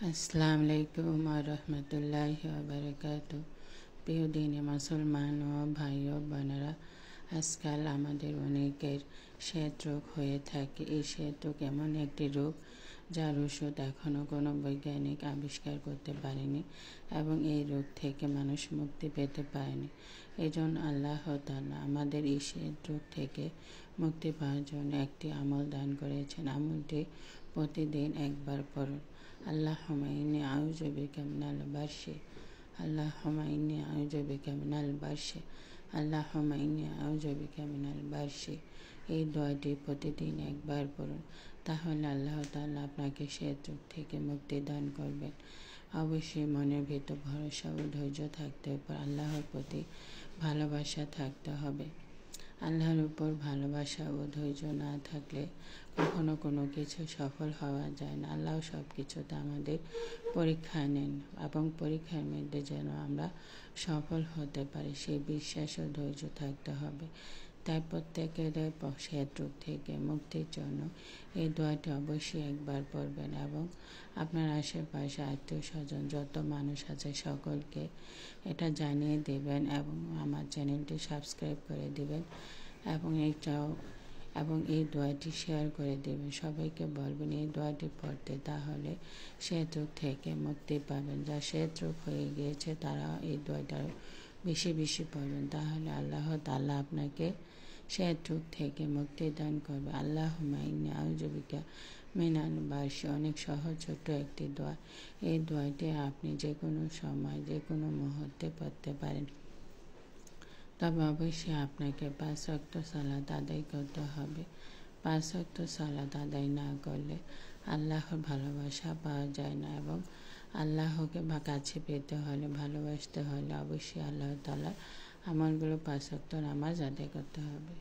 আসসালামু আলাইকুম রহমতুল্লাহি বারাকাতু। প্রিয় দিনী মুসলমান ও ভাই ও বোনেরা, আজকাল আমাদের অনেকের শ্বেত রোগ হয়ে থাকে। এই শ্বেত রোগ এমন একটি রোগ যার ওষুধ এখনও কোনো বৈজ্ঞানিক আবিষ্কার করতে পারেনি এবং এই রোগ থেকে মানুষ মুক্তি পেতে পারেনি। এই জন্য আল্লাহ তাআলা আমাদের এই শ্বেত রোগ থেকে মুক্তি পাওয়ার জন্য একটি আমল দান করেছেন। আমলটি প্রতিদিন একবার পড়ুন। আল্লাহুম্মা ইন্নী আউযু বিকা মিনাল বারশি, আল্লাহুম্মা ইন্নী আউযু বিকা মিনাল বারশি, আল্লাহুম্মা ইন্নী আউযু বিকা মিনাল বারশি। এই দোয়াটি প্রতিদিন একবার পড়ুন, তাহলে আল্লাহ তাআলা আপনাকে শ্বেত রোগ থেকে মুক্তি দান করবেন। অবশ্যই মনের ভিতর ভরসা ও ধৈর্য থাকতে হবে, আল্লাহর প্রতি ভালোবাসা থাকতে হবে। আল্লাহর উপর ভালোবাসা ও ধৈর্য না থাকলে কখনো কোনো কিছু সফল হওয়া যায় না। আল্লাহ সব কিছুতে আমাদের পরীক্ষা নেন এবং পরীক্ষার মধ্যে যেন আমরা সফল হতে পারি, সেই বিশ্বাস ও ধৈর্য থাকতে হবে। তাই প্রত্যেকের শ্বেত রোগ থেকে মুক্তির জন্য এই দোয়াটি অবশ্যই একবার পড়বেন এবং আপনার আশেপাশে আত্মীয় স্বজন যত মানুষ আছে সকলকে এটা জানিয়ে দেবেন এবং আমার চ্যানেলটি সাবস্ক্রাইব করে দিবেন এবং এই দোয়াটি শেয়ার করে দেবেন। সবাইকে বলবেন এই দোয়াটি পড়তে, তাহলে শ্বেত রোগ থেকে মুক্তি পাবেন। যা শ্বেত রোগ হয়ে গিয়েছে তারা এই দোয়াটা বেশি বেশি পড়বেন, তাহলে আল্লাহ তাআলা আপনাকে শ্বেত রোগ থেকে মুক্তি দান করবে। আল্লাহুম্মা ইন্নী আউযু বিকা মিনাল বারশি অনেক সহজ ছোট্ট একটি দোয়া। এই দোয়াটি আপনি যে কোনো সময় যে কোনো মুহূর্তে পড়তে পারেন, তবে অবশ্যই আপনাকে 5 ওয়াক্ত সালাত আদায় করতে হবে। 5 ওয়াক্ত সালাত আদায় না করলে আল্লাহর ভালোবাসা পাওয়া যায় না এবং আল্লাহকে কাছে পেতে হলে ভালোবাসতে হলে অবশ্যই আল্লাহ তাআলার আমলগুলো 5 ওয়াক্ত নামাজ আদায় করতে হবে।